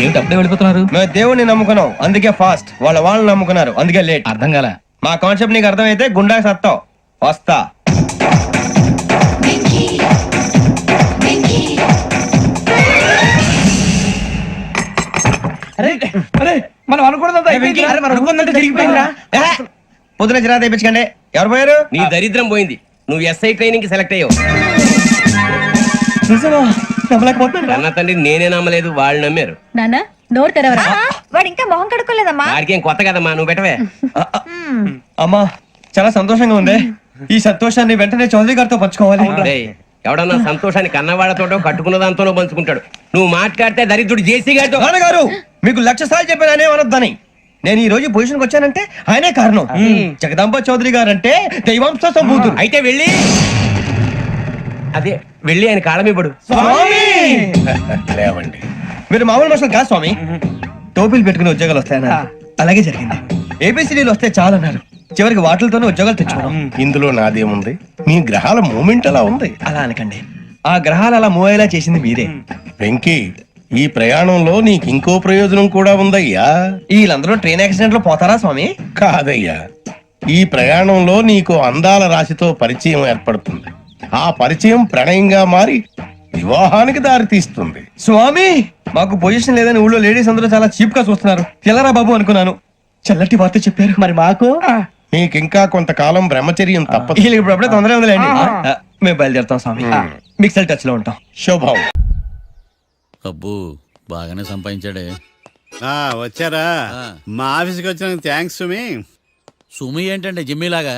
ఏమిటి అప్పుడే వెళ్ళిపోతున్నారు? మేము దేవుడిని నమ్ముకున్నాం, అందుకే ఫాస్ట్. వాళ్ళని నమ్ముకున్నారు, అందుకే లేట్. అర్థం కాల. మా కాన్సెప్ట్ నీకు అర్థమైతే గుండా సత్తావు. వస్తా. మనం పొద్దున చిరా తెప్పించకండి. ఎవరు పోయారు? నీ దరిద్రం పోయింది. నువ్వు ఎస్ఐ ట్రైనింగ్ కి సెలెక్ట్ అయ్యావు. అన్న తండ్రి నేనే నమ్మలేదు, వాళ్ళు నమ్మారు. నాన్న నోరు తెరవరా? వాడు ఇంకా మొహం కడుక్కోలేదమ్మా. వాడికి ఏం కొత్త కదమ్మా, నువ్వు పెట్టవే. అమ్మా, చాలా సంతోషంగా ఉంది. ఈ సంతోషాన్ని వెంటనే చౌదరి గారితో పంచుకోవాలి. డేయ్, ఎవడన్నా సంతోషాన్ని కన్నవాళ్లతోటో కట్టుకున్న దాంతోనో పంచుకుంటాడు. నువ్వు మాట్లాడితే దరిద్రుడు జేసీ గారితో. నాన్నగారు, మీకు 1,00,000 సార్లు చెప్పాను అనే అనొద్దని. నేను ఈ రోజు పొజిషన్కి వచ్చానంటే ఆయనే కారణం. జగదాంబ చౌదరి గారు అంటే దైవాంశ సంభూతుడు. అయితే వెళ్ళి ఆయన కాళ్ళమివ్వడు. లేవండి. మీరు మామూలు మనుషులు కాదు స్వామి. టోపీలు పెట్టుకుని ఉద్యోగాలు వస్తాయన్నా? అలాగే జరిగింది. ఏబిసిడీలు వస్తే చాలన్నారు. చివరికి వాటిలతోనే ఉద్యోగాలు తెచ్చుకున్నాం. ఇందులో నాదేముంది? మీ గ్రహాల మూమెంట్ అలా ఉంది. అలా అనకండి, ఆ గ్రహాలు అలా మూవ్ అయ్యేలా చేసింది మీరే. వెంకీ, ఈ ప్రయాణంలో నీకు ఇంకో ప్రయోజనం కూడా ఉందయ్యా. వీళ్ళందరూ ట్రైన్ యాక్సిడెంట్ లో పోతారా స్వామి? కాదయ్యా, ఈ ప్రయాణంలో నీకు అందాల రాశితో పరిచయం ఏర్పడుతుంది. ఆ పరిచయం ప్రణయంగా మారి వివాహానికి దారి తీస్తుంది. స్వామి, మాకు పొజిషన్ లేదని ఊళ్ళో లేడీస్ అందరూ చాలా చీప్ గా చూస్తున్నారు. తెల్లరా బాబు అనుకున్నాను. చల్లటి వార్త చెప్పారు. మరి మాకు నీకింకా కొంతకాలం బ్రహ్మచర్యం తప్పదు. వీళ్ళకి ఇప్పుడు అప్పుడే తొందరగా ఉందిలేండి. మేము బయలుదేరుతాం స్వామి. మిక్సెల్ టచ్ లో ఉంటాం. శుభం. అబ్బో బాగానే సంపాదించాడే. వచ్చారా? మా ఆఫీస్కి వచ్చిన థ్యాంక్స్ సుమి. సుమి ఏంటంటే జిమ్మీలాగా?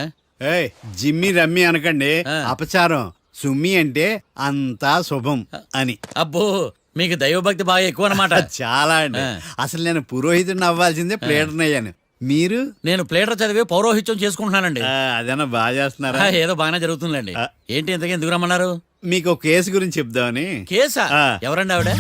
ఏయ్, జిమ్మి రమ్మి అనకండి, అపచారం. సుమి అంటే అంతా శుభం అని. అబ్బో మీకు దైవభక్తి బాగా ఎక్కువ అనమాట. చాలా అండి. అసలు నేను పురోహితుడిని అవ్వాల్సిందే ప్లేటర్ని అయ్యాను. మీరు? నేను ప్లేటర్ చదివి పౌరోహిత్యం చేసుకుంటున్నానండి. అదేనా బాగా చేస్తున్నారా? ఏదో బాగానే జరుగుతుందండి. ఏంటి ఇంతకీ ఎందుకు రమ్మన్నారు? మీకు ఒక కేసు గురించి చెప్దామని. కేసా? ఎవరండి ఆవిడ?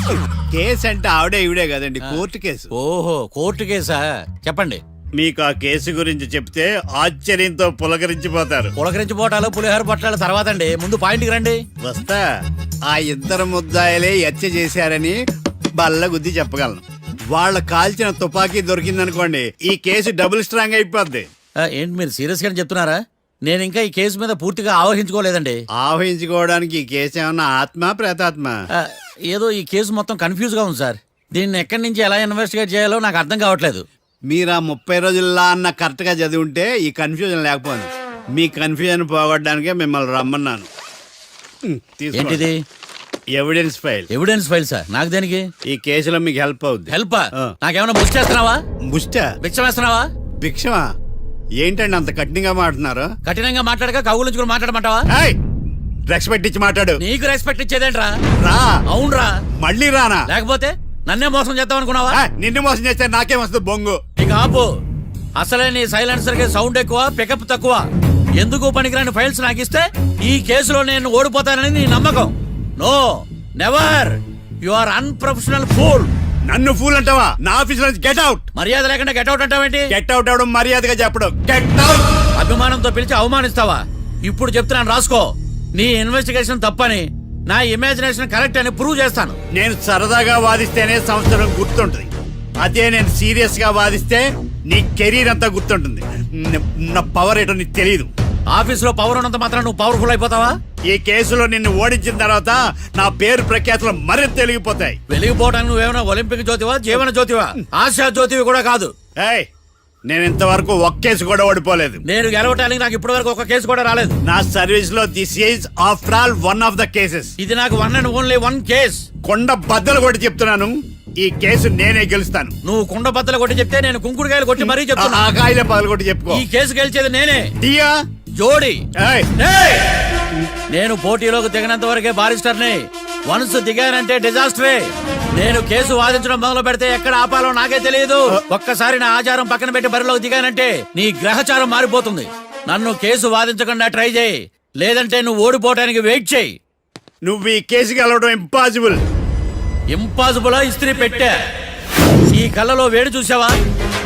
కేసు అంటే ఆవిడే ఈవిడే కదండి, కోర్టు కేసు. ఓహో, కోర్టు కేసా? చెప్పండి. మీకు ఆ కేసు గురించి చెప్తే ఆశ్చర్యంతో పులకరించిపోతారు. పులకరించిపోటాలు పులిహోర పట్టాలు తర్వాత అండి, ముందు పాయింట్కి రండి. వస్తా. ఆ ఇద్దరు ముద్దాయలే హత్య చేశారని బల్ల గుద్ది చెప్పగలను. వాళ్ళ కాల్చిన తుపాకీ దొరికిందనుకోండి, ఈ కేసు డబుల్ స్ట్రాంగ్ అయిపోద్ది. ఏంటి మీరు సీరియస్ గానే చెప్తున్నారా? నేను ఇంకా ఈ కేసు మీద పూర్తిగా ఆవహించుకోలేదండి. ఆవహించుకోవడానికి ఈ కేసు ఏమన్నా ఆత్మ ప్రేతాత్మ? ఏదో ఈ కేసు మొత్తం కన్ఫ్యూజ్ గా ఉంది సార్. దీన్ని ఎక్కడి నుంచి ఎలా ఇన్వెస్టిగేట్ చేయాలో నాకు అర్థం కావట్లేదు. మీరు ఆ 30 రోజుల్లో అన్న కరెక్ట్ గా చదివి ఉంటే ఈ కన్ఫ్యూజన్ లేకపోయింది. మీ కన్ఫ్యూజన్ పోగొట్టడానికే మిమ్మల్ని రమ్మన్నాను. ఏంటిది? Evidence file. Evidence file sir? నాకు దేనికి? ఈ కేసులో మీకు హెల్ప్ అవుద్ది. హెల్ప్? నాకేమైనా బుక్ చేస్తున్నావా? ముష్ట భిక్ష వేస్తున్నావా? భిక్షమా? ఏంటండి అంత కఠినంగా మాట్లాడుతున్నారు? కఠినంగా మాట్లాడక కవుల నుంచి కూడా మాట్లాడమంటావా? రెస్పెక్ట్ ఇచ్చి మాట్లాడు. నీకు రెస్పెక్ట్ ఇచ్చేదేంట్రా? రా. అవునరా? మళ్ళీ రానా? లేకపోతే నన్నే మోసం చేద్దాం అనుకున్నావా? నిన్ను మోసం చేస్తే నాకేం వస్తుంది బొంగు? ఇక ఆపు. అసలే నీ సైలెన్సర్ కి సౌండ్ ఎక్కువ, పికప్ తక్కువ. ఎందుకు పనికిరాని ఫైల్స్ నాకు ఇస్తే ఈ కేసులో నేను ఓడిపోతానని నీ నమ్మకం. No, never. You are unprofessional fool. నన్ను ఫూల్ అంటావా? నా ఆఫీస్ నుంచి గెట్ అవుట్. మర్యాద లేకుండా గెట్ అవుట్ అంటావేంటి? గెట్ అవుట్ అవడం మర్యాదగా చెప్పడం. Get out. అభిమానంతో పిలిచి అవమానిస్తావా? ఇప్పుడు చెప్తున్నాను రాసుకో. నీ ఇన్వెస్టిగేషన్ తప్పని, నా ఇమాజినేషన్ కరెక్ట్ అని ప్రూవ్ చేస్తాను. నేను సరదాగా వాదిస్తేనే సంవత్సరం గుర్తుంటుంది. అదే నేను సీరియస్ గా వాదిస్తే నీ కెరీర్ అంతా గుర్తుంటుంది. నా పవర్ ఏంటో నీకు తెలియదు. ఆఫీసులో పవర్ ఉన్నంత మాత్రం నువ్వు పవర్ఫుల్ అయిపోతావా? ఈ కేసులో నిన్ను ఓడించిన తర్వాత నా పేరు ప్రఖ్యాతులు మరింత వెలిగిపోతాయి. వెలిగిపోవడానికి నువ్వేమైనా ఒలింపిక్ జ్యోతివా, జీవన జ్యోతివా? ఆశా జ్యోతివి కూడా కాదు. నేను ఇంతవరకు ఒక్క కేసు కూడా ఓడిపోలేదు. నేను గెలవటానికి నాకు ఇప్పటి వరకు ఒక కేసు కూడా రాలేదు. నా సర్వీస్ లో this is after all one of the cases. ఇది నాకు one and only one case. కొండ బద్దలు కొట్టి చెప్తున్నాను, ఈ కేసు నేనే గెలుస్తాను. నువ్వు కుండ బద్దలు కొట్టి చెప్తే నేను కుంకుడుకాయలు కొట్టి మరీ చెప్తున్నా. ఆ కాయలే పగలు కొట్టి చెప్పుకో. ఈ కేసు గెలిచేది నేనే. దియా జోడి. నేను పోటీలోకి దిగినంత వరకే బారిస్టర్ని. వన్స్ దిగానంటే డిజాస్టరే. నేను కేసు వాదించడం మొదలు పెడితే ఎక్కడ ఆపాలో నాకే తెలియదు. ఒక్కసారి నా ఆచారం పక్కన పెట్టి బరిలోకి దిగానంటే నీ గ్రహచారం మారిపోతుంది. నన్ను కేసు వాదించకుండా ట్రై చేయి, లేదంటే నువ్వు ఓడిపోవడానికి వెయిట్ చేయి. నువ్వు ఈ కేసు గెలవడం ఇంపాసిబుల్. ఇంపాసిబుల్ ఇస్త్రీ పెట్టా. ఈ కళ్ళలో వేడి చూసావా?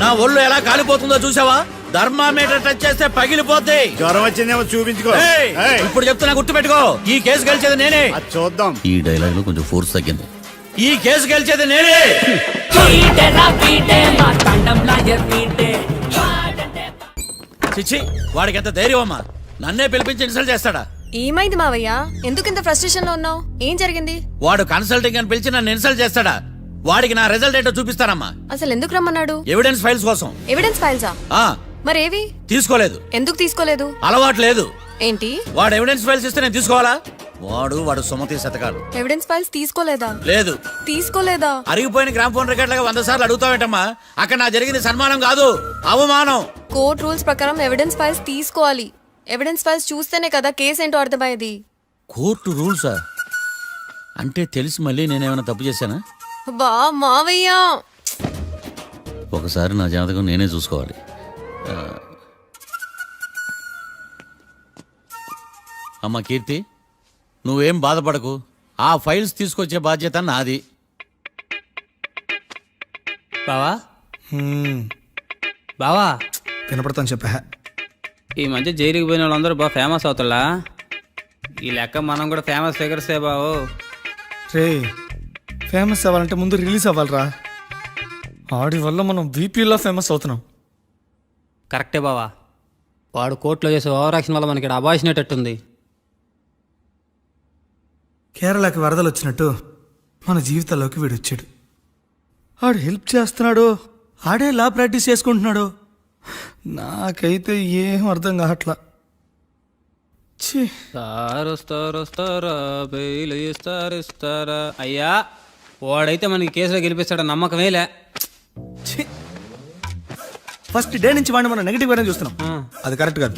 నా ఒళ్ళు ఎలా కాలిపోతుందో చూసావా? థర్మామీటర్ టచ్ చేస్తే పగిలిపోద్ది. జ్వరం వచ్చిందేమో చూపించుకో. ఇప్పుడు చెప్తున్నా, గుర్తు పెట్టుకో. ఈ కేసు గెలిచేది నేనే. చూద్దాం. ఈ డైలాగ్ లో కొంచెం ఫోర్స్ తగ్గింది. ఈ కేసు గెలిచేది నేనే. చిచ్చి, వాడికి ఎంత ధైర్యం అమ్మా! నన్నే పిలిపించి ఇన్సల్ట్ చేస్తాడా? ఏమైంది మావయ్య? ఎందుకు ఇంత ఫ్రస్ట్రేషన్ లో ఉన్నావు? ఏం జరిగింది? వాడు కన్సల్టింగ్ అని పిలిచి నన్ను ఇన్సల్ట్ చేస్తాడా? వాడికి నా రిజల్ట్ ఏంటో చూపిస్తానమ్మా. అసలు ఎందుకు రమ్మన్నాడు? ఎవిడెన్స్ ఫైల్స్ కోసం. ఎవిడెన్స్ ఫైల్సా? మరేవి? తీసుకోలేదు. ఎందుకు తీసుకోలేదు? అలవాటు లేదు. ఏంటి? వాడు ఎవిడెన్స్ ఫైల్స్ ఇస్తే నేను తీసుకోవాలా? వాడు సుమతి శతకాలు. ఎవిడెన్స్ ఫైల్స్ తీసుకోలేదా? లేదు. తీసుకోలేదా? అరిగిపోయిన గ్రామ్ ఫోన్ రికార్డ్ లాగా 100 సార్లు అడుగుతావేంటమ్మా? అక్కడ నా జరిగింది సన్మానం కాదు, అవమానం. కోర్ట్ రూల్స్ ప్రకారం ఎవిడెన్స్ ఫైల్స్ తీసుకోవాలి. ఎవిడెన్స్ ఫైల్స్ చూస్తేనే కదా కేసు ఏంటో అర్థమయ్యేది. కోర్టు రూల్సా? అంటే తెలిసి మళ్ళీ నేనేమైనా తప్పు చేశానా? బా మావయ్య, ఒకసారి నా జాతకం నేనే చూసుకోవాలి. అమ్మా కీర్తి, నువ్వేం బాధపడకు. ఆ ఫైల్స్ తీసుకొచ్చే బాధ్యత నాది. బావా, బావా వినపడతాను చెప్పా. ఈ మధ్య జైలుకి పోయిన వాళ్ళందరూ బాగా ఫేమస్ అవుతారా? ఈ లెక్క మనం కూడా ఫేమస్ ఫిగర్సే బావు. రే ఫేమస్ అవ్వాలంటే ముందు రిలీజ్ అవ్వాలిరా. ఆడి వల్ల మనం వీపీలో ఫేమస్ అవుతున్నాం. కరెక్టే బావా. వాడు కోర్టులో చేసే ఓవర్ యాక్షన్ వల్ల మనకి అబాయిసినట్టుంది. కేరళకి వరదలు వచ్చినట్టు మన జీవితాల్లోకి వీడు వచ్చాడు. ఆడు హెల్ప్ చేస్తున్నాడు, ఆడే లా ప్రాక్టీస్ చేసుకుంటున్నాడు. నాకైతే ఏం అర్థం కావట్లా. ఛీ, వస్తారా బెయిల్ ఇస్తారా? అయ్యా వాడైతే మనకి కేసులో గెలిపిస్తాడ నమ్మకమేలే. ఛీ. ఫస్ట్ డే నుంచి వాడిని మనం నెగిటివ్ గానే చూస్తున్నాం. అది కరెక్ట్ కాదు.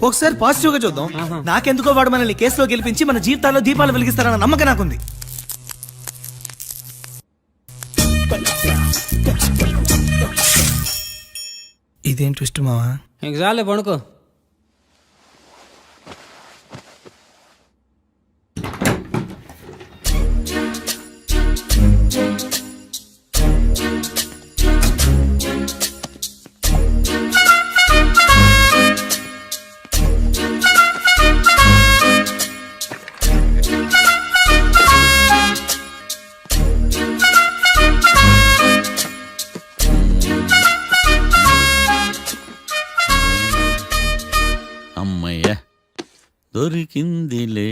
ఒకసారి పాజిటివ్ గా చూద్దాం. నాకెందుకో వాడు మనల్ని కేసులో గెలిపించి మన జీవితాల్లో దీపాలు వెలిగిస్తారన్న నమ్మకం నాకుంది. ఇదేం ట్విస్ట్ మావా? ఇంక చాలే పడుకో. అమ్మయ్య దొరికిందిలే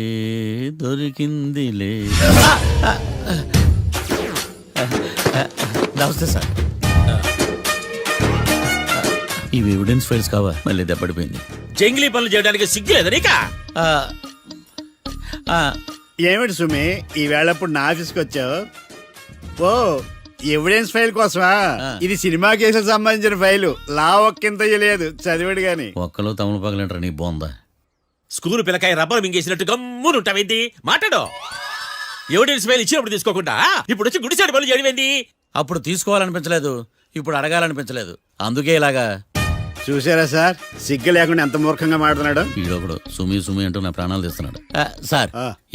నమస్తే సార్. ఇవి ఎవిడెన్స్ ఫైల్స్ కావా? మళ్ళీ దెబ్బడిపోయింది. జంగిలీ పనులు చేయడానికి సిగ్గులేదు నీకా? ఏమిటి సుమి ఈ వేళప్పుడు నా ఆఫీస్కి వచ్చావు? ఓ ఎవిడెన్స్ ఫైల్ కోసమా? ఇది సినిమా కేసులకు సంబంధించిన ఫైలు. లా ఒక్కింత లేదు, చదివాడు గాని. ఒక్కలో తమను పగలంటారు నీ బోందా. School పిల్లకాయ rubber మింగేసినట్టు గమ్మునుంటావేంది? మాట్లాడు. ఎవిడెన్స్ ఫైల్ ఇచ్చినప్పుడు తీసుకోకుండా ఇప్పుడు వచ్చి గుడిసాడు పనులు చేయడమేంది? అప్పుడు తీసుకోవాలనిపించలేదు, ఇప్పుడు అడగాలనిపించలేదు, అందుకే ఇలాగా. చూసారా సార్, సిగ్గు లేకుండా ఎంత మూర్ఖంగా మాట్లాడుతున్నాడు. ఈడొకడు సుమి అంటూ నా ప్రాణాలు తీస్తున్నాడు. సార్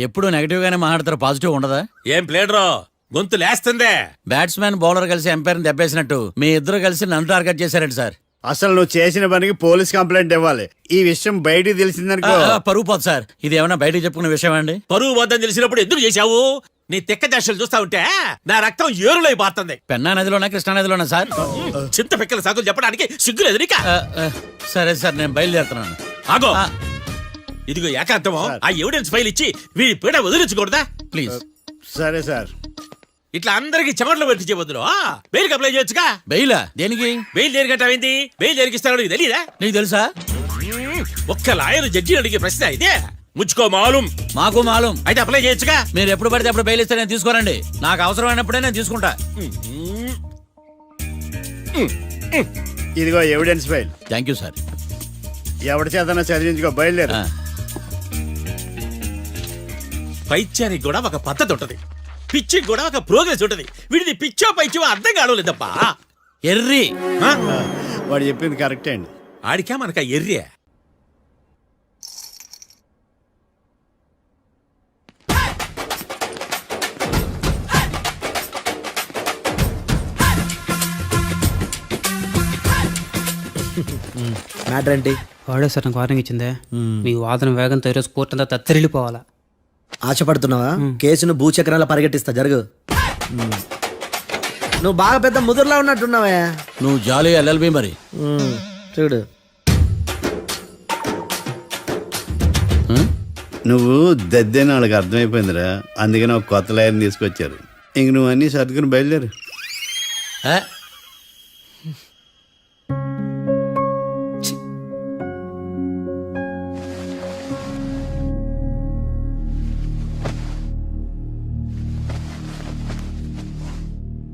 ఎప్పుడు నెగటివ్ గానే మాట్లాడతారు, పాజిటివ్ ఉండదా? ఏం ప్లేడరో గొంతు లేస్తుందే. బ్యాట్స్మెన్ బౌలర్ కలిసి ఎంపైర్ దెబ్బేసినట్టు మీ ఇద్దరు కలిసి నన్ను టార్గెట్ చేశారండి సార్. అసలు నువ్వు చేసిన పనికి పోలీస్ కంప్లైంట్ ఇవ్వాలి. ఈ విషయం బయటికి తెలిసిందనుకో పరువు పోదు సార్. ఇది ఏమన్నా బయటికి చెప్పుకున్న విషయం అండి? పరువు పోద్దని తెలిసినప్పుడు ఎందుకు చేశావు? నీ తెక్క దశలు చూస్తా ఉంటే నా రక్తం ఏరులై పారుతుంది. పెన్నా నదిలోనా కృష్ణా నదిలోనా సార్? చింత పిక్కల సాకులు చెప్పడానికి సిగ్గులేదు నీకా? సరే సార్, నేను బయలుదేరుతున్నాను. ఆగో, ఇదిగో ఏకాంతమో ఆ ఎవిడెన్స్ ఫైల్ ఇచ్చి వీడి పీడ వదిలించకూడదా ప్లీజ్? సరే సార్. ఇట్లా అందరికి చెమటలు పెట్టి చేయవద్దు. బెయిల్ అప్లై చేయొచ్చుగా. బెయిలా? దేనికి? బెయిల్ దేనికంటావేంది? బెయిల్ దేనికి ఇస్తారో నీకు తెలియదా? నీకు తెలుసా? ఒక్క లాయర్ జడ్జి అడిగే ప్రశ్న ఇదే. ముచ్చుకో మాలూం. మాకు మాలూం. అయితే అప్లై చేయొచ్చుగా. మీరు ఎప్పుడు పడితే అప్పుడు బెయిల్ ఇస్తే నేను తీసుకోరండి. నాకు అవసరమైనప్పుడే నేను తీసుకుంటా. ఇదిగో evidence file. Thank you sir. ఎవరి చేతనా చదివించుకో, బయలుదేరు. పైత్యానికి కూడా ఒక పద్ధతి ఉంటది, పిచ్చికి కూడా ఒక ప్రోగ్రెస్ ఉంటది. వీడిది పిచ్చో పైచో అర్థం కావలేదప్పా. ఎర్రి. వాడు చెప్పింది కరెక్టే అండి. ఆడికా మనక ఎర్రి. మ్యాటర్ ఏంటి? వాడే సార్ నాకు వార్నింగ్ ఇచ్చిందే. మీ వాదన వేగంతో ఈరోజు కోర్టు అంతా తత్తరిల్లిపోవాలా. ఆశపడుతున్నావా? కేసును భూచక్రాల పరిగెట్టిస్తా, జరుగు. నువ్వు బాగా పెద్ద ముదురులా ఉన్నట్టున్నావే. నువ్వు జాలి ఎల్ఎల్బి మరి. చూడు, నువ్వు దద్దేని వాళ్ళకి అర్థమైపోయిందిరా. అందుకని ఒక కొత్త లాయర్ని తీసుకొచ్చారు. ఇంక నువ్వు అన్నీ సర్దుకుని బయలుదేరు.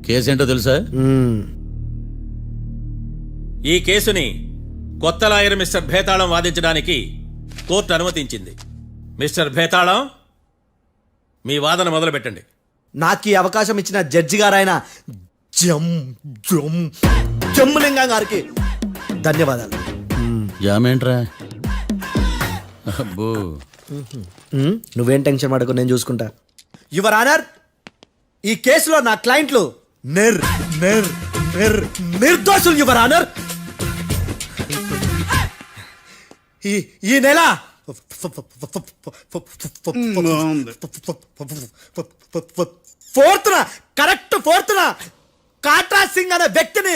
కేసేంటో తెలుసా? ఈ కేసుని కొత్త లాయర్ మిస్టర్ భేతాళం వాదించడానికి కోర్టు అనుమతించింది. మిస్టర్ భేతాళం, మీ వాదన మొదలు పెట్టండి. నాకు ఈ అవకాశం ఇచ్చిన జడ్జి గారైన జమ్ములింగం గారికి ధన్యవాదాలు. జామేంట్రా? అబ్బో, నువ్వేం టెన్షన్ పడకు, నేను చూసుకుంటా. యువర్ ఆనర్, ఈ కేసులో నా క్లయింట్లు నిర్దోషులు యువర్ ఆనర్. ఈ నెల ఫోర్త్న కరెక్ట్ ఫోర్త్న కాట్రా సింగ్ అనే వ్యక్తిని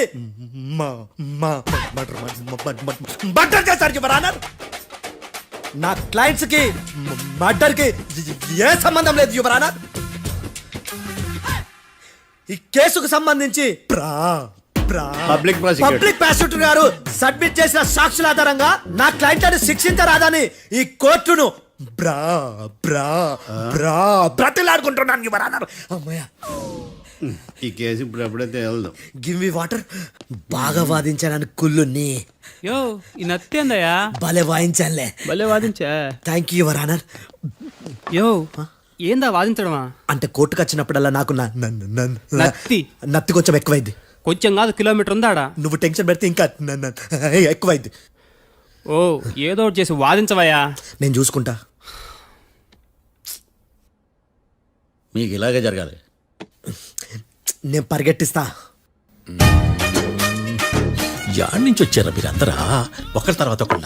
మర్డర్ చేశారు యువర్ ఆనర్. నా క్లయింట్స్ కి మర్డర్ కి ఏ సంబంధం లేదు యువర్ ఆనర్. ఈ కేసుకు సంబంధించి పబ్లిక్ పబ్లిక్ ప్రాసిక్యూటర్ గారు సబ్మిట్ చేసిన సాక్షుల ఆధారంగా నా క్లయింట్లను శిక్షించరాదని ఈ కోర్టును బ్రతిలాడుకుంటున్నాను యువర్ ఆనర్. అమ్మయ్య, ఈ కేసు ఇప్పుడు ఎప్పుడైతే వెళ్దాం. Give me water. బాగా వాదించానని కుళ్ళుని యో ఈ నత్తేందయ్యా భలే వాయించానులే. భలే వాదించా. Thank you your honour. యో ఏందా వాదించడమా? అంటే కోర్టుకు వచ్చినప్పుడల్లా నాకు నత్తి నత్తి కొంచెం ఎక్కువైంది. కొంచెం కాదు, కిలోమీటర్ ఉందాడా. నువ్వు టెన్షన్ పెడితే ఇంకా ఎక్కువైంది. ఓ ఏదో ఒకటి చేసి వాదించవయ్యా. నేను చూసుకుంటా. మీకు ఇలాగే జరగాలి. నేను పరిగెట్టిస్తా. యాడ్ నుంచి వచ్చారా మీరందరా ఒకరి తర్వాత ఒకళ్ళ?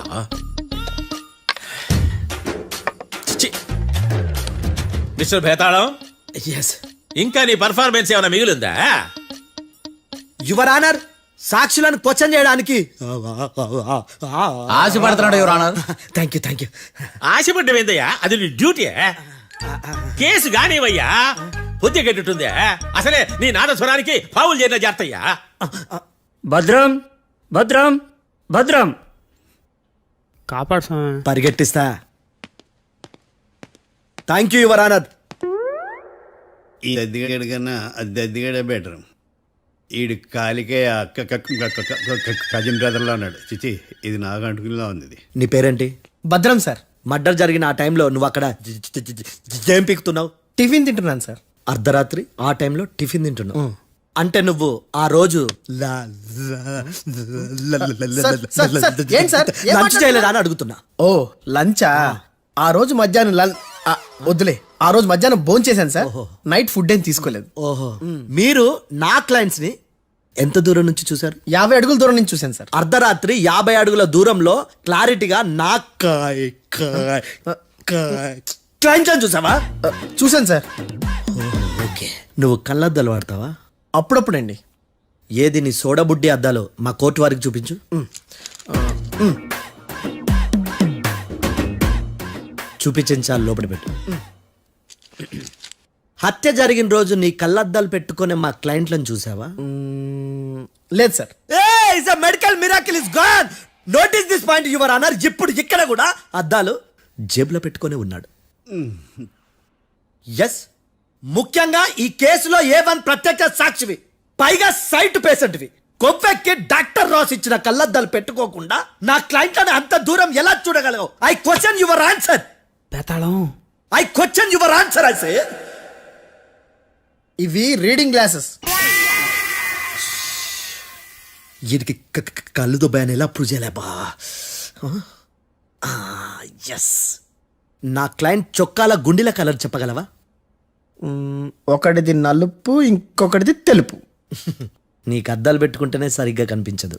మిస్టర్ భేతాళం, ఎస్ ఇంకా నీ పర్ఫార్మెన్స్ ఏమైనా మిగిలిందా? యువర్ ఆనర్, సాక్షులను క్వశ్చన్ చేయడానికి ఆశపడుతున్నాడు your honour. Thank you thank you. ఆశపడ్డం ఏందయ్యా, అది నీ డ్యూటీ. కేసు గానివయ్యా, బుద్ధి గట్టుందే. అసలే నీ నాదస్వరానికి పావులు చేరిన జాతయ్యా. భద్రం భద్రం భద్రం కాపాడు స్వామి. పరిగెట్టిస్తా. Thank you your honour. ఈ దద్దిగడ కన్నా అది దద్దిగడే బెటర్. ఈడు కాలికే కజిన్ బ్రదర్లో ఉన్నాడు. చిచి, ఇది నాకు అంటుకునిలా ఉంది. ఇది నీ పేరేంటి? భద్రం సార్. మర్డర్ జరిగిన ఆ టైంలో నువ్వు అక్కడ ఏం పీకుతున్నావు? టిఫిన్ తింటున్నాను సార్. అర్ధరాత్రి ఆ టైంలో టిఫిన్ తింటున్నావు అంటే నువ్వు ఆ రోజు లంచ్ చేయలేదా అని అడుగుతున్నా. ఓ లంచా? ఆ రోజు మధ్యాహ్నం వద్దులే, ఆ రోజు మధ్యాహ్నం భోజనం చేశాను సార్. నైట్ ఫుడ్ ఏం తీసుకోలేదు. ఓహో, మీరు నా క్లయింట్స్ ని ఎంత దూరం నుంచి చూసారు? 50 అడుగుల దూరం నుంచి చూశాను సార్. అర్ధరాత్రి 50 అడుగుల దూరంలో క్లారిటీగా నా క్లయింట్స్ అని చూసావా? చూశాను సార్. ఓకే, నువ్వు కళ్ళద్దాలు వాడతావా? అప్పుడప్పుడండి. ఏది నీ సోడబుడ్డి అద్దాలు మా కోర్టు వారికి చూపించు. చూపించాలి, లోపల పెట్టు. హత్య జరిగిన రోజు నీ కళ్ళద్దాలు పెట్టుకునే మా క్లయింట్లను చూసావా? లేదు sir. Medical miracle is gone. Notice this point your honour. ఇప్పుడు ఇక్కడ కూడా అద్దాలు జేబులో పెట్టుకొని ఉన్నాడు. ఎస్, ముఖ్యంగా ఈ కేసులో A1 ప్రత్యక్ష సాక్షివి, పైగా సైట్ పేషెంట్వి. కొవ్వెక్కి డాక్టర్ రాస్ ఇచ్చిన కళ్ళద్దాలు పెట్టుకోకుండా నా క్లయింట్లను అంత దూరం ఎలా చూడగలవు? I question your answer. బేతాళం, I question your answer. I say ఇవి రీడింగ్ గ్లాసెస్. వీడికి కళ్ళు దుబ్బాయని ఎలా ప్రూవ్ చేయలేబా? ఎస్, నా క్లయింట్ చొక్కాల గుండెల కలర్ చెప్పగలవా? ఒకటిది నలుపు, ఇంకొకటిది తెలుపు. నీకు అద్దాలు పెట్టుకుంటేనే సరిగ్గా కనిపించదు.